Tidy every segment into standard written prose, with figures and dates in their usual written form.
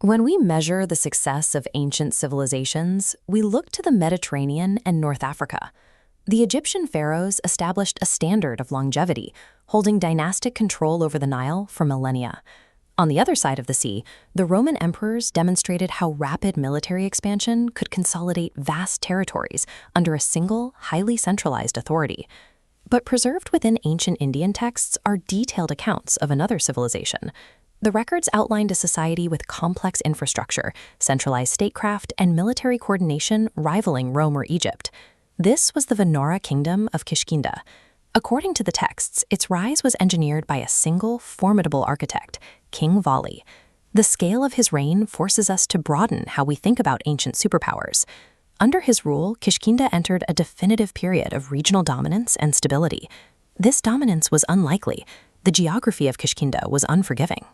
When we measure the success of ancient civilizations, we look to the Mediterranean and North Africa. The Egyptian pharaohs established a standard of longevity, holding dynastic control over the Nile for millennia. On the other side of the sea, the Roman emperors demonstrated how rapid military expansion could consolidate vast territories under a single, highly centralized authority. But preserved within ancient Indian texts are detailed accounts of another civilization. The records outlined a society with complex infrastructure, centralized statecraft, and military coordination rivaling Rome or Egypt. This was the Vanara kingdom of Kishkindha. According to the texts, its rise was engineered by a single, formidable architect, King Vali. The scale of his reign forces us to broaden how we think about ancient superpowers. Under his rule, Kishkindha entered a definitive period of regional dominance and stability. This dominance was unlikely. The geography of Kishkindha was unforgiving.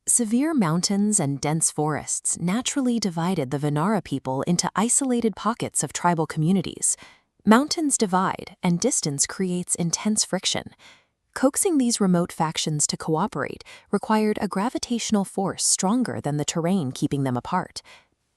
Severe mountains and dense forests naturally divided the Vanara people into isolated pockets of tribal communities. Mountains divide, and distance creates intense friction. Coaxing these remote factions to cooperate required a gravitational force stronger than the terrain keeping them apart.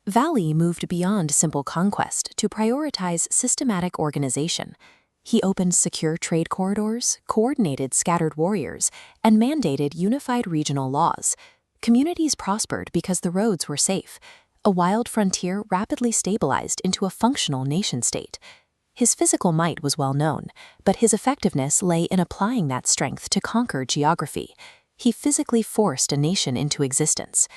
Vali moved beyond simple conquest to prioritize systematic organization. He opened secure trade corridors, coordinated scattered warriors, and mandated unified regional laws. Communities prospered because the roads were safe. A wild frontier rapidly stabilized into a functional nation-state. His physical might was well known, but his effectiveness lay in applying that strength to conquer geography. He physically forced a nation into existence.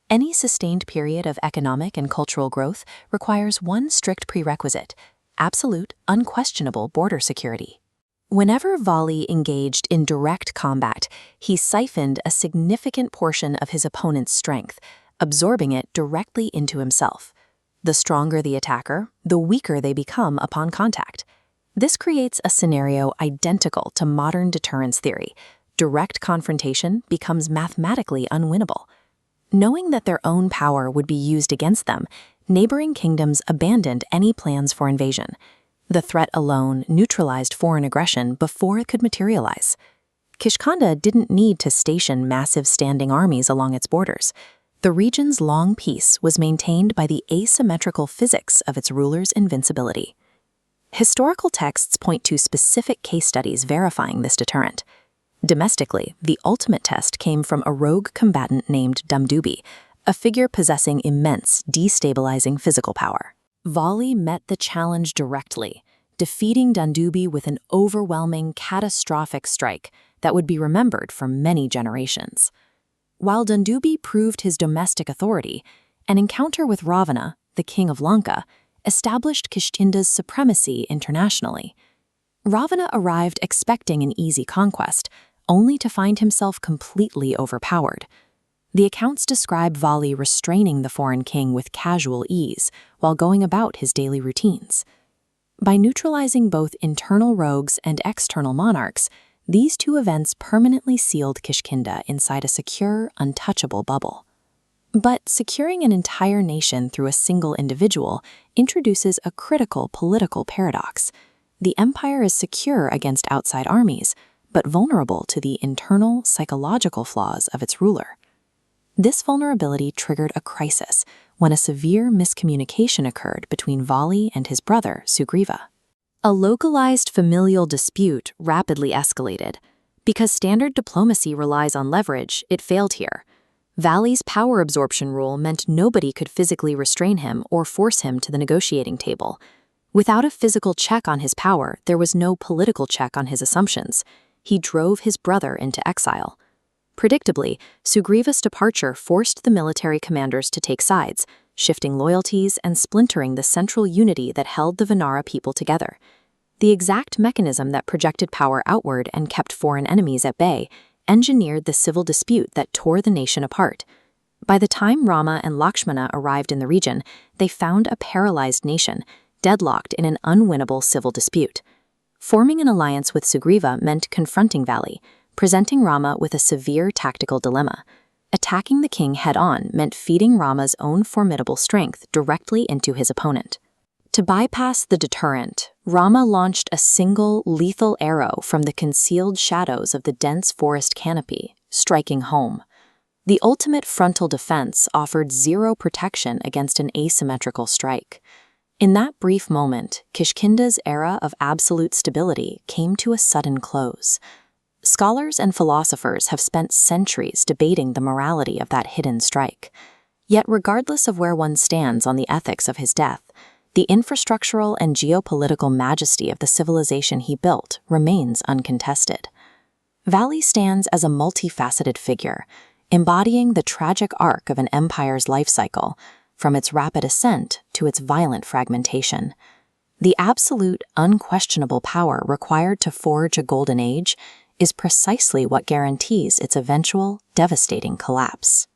Any sustained period of economic and cultural growth requires one strict prerequisite: absolute, unquestionable border security. Whenever Vali engaged in direct combat, he siphoned a significant portion of his opponent's strength, absorbing it directly into himself. The stronger the attacker, the weaker they become upon contact. This creates a scenario identical to modern deterrence theory. Direct confrontation becomes mathematically unwinnable. Knowing that their own power would be used against them, neighboring kingdoms abandoned any plans for invasion. The threat alone neutralized foreign aggression before it could materialize. Kishkindha didn't need to station massive standing armies along its borders. The region's long peace was maintained by the asymmetrical physics of its ruler's invincibility. Historical texts point to specific case studies verifying this deterrent. Domestically, the ultimate test came from a rogue combatant named Dundubhi, a figure possessing immense, destabilizing physical power. Vali met the challenge directly, defeating Dundubhi with an overwhelming, catastrophic strike that would be remembered for many generations. While Dundubhi proved his domestic authority, an encounter with Ravana, the king of Lanka, established Kishkindha's supremacy internationally. Ravana arrived expecting an easy conquest, only to find himself completely overpowered. The accounts describe Vali restraining the foreign king with casual ease while going about his daily routines. By neutralizing both internal rogues and external monarchs, these two events permanently sealed Kishkindha inside a secure, untouchable bubble. But securing an entire nation through a single individual introduces a critical political paradox. The empire is secure against outside armies, but vulnerable to the internal, psychological flaws of its ruler. This vulnerability triggered a crisis when a severe miscommunication occurred between Vali and his brother, Sugriva. A localized familial dispute rapidly escalated. Because standard diplomacy relies on leverage, it failed here. Vali's power absorption rule meant nobody could physically restrain him or force him to the negotiating table. Without a physical check on his power, there was no political check on his assumptions. He drove his brother into exile. Predictably, Sugriva's departure forced the military commanders to take sides, shifting loyalties and splintering the central unity that held the Vanara people together. The exact mechanism that projected power outward and kept foreign enemies at bay engineered the civil dispute that tore the nation apart. By the time Rama and Lakshmana arrived in the region, they found a paralyzed nation, deadlocked in an unwinnable civil dispute. Forming an alliance with Sugriva meant confronting Vali, presenting Rama with a severe tactical dilemma. Attacking the king head-on meant feeding Rama's own formidable strength directly into his opponent. To bypass the deterrent, Rama launched a single lethal arrow from the concealed shadows of the dense forest canopy, striking home. The ultimate frontal defense offered zero protection against an asymmetrical strike. In that brief moment, Kishkindha's era of absolute stability came to a sudden close. Scholars and philosophers have spent centuries debating the morality of that hidden strike. Yet regardless of where one stands on the ethics of his death, the infrastructural and geopolitical majesty of the civilization he built remains uncontested. Vali stands as a multifaceted figure, embodying the tragic arc of an empire's life cycle, from its rapid ascent to its violent fragmentation. The absolute, unquestionable power required to forge a golden age is precisely what guarantees its eventual, devastating collapse.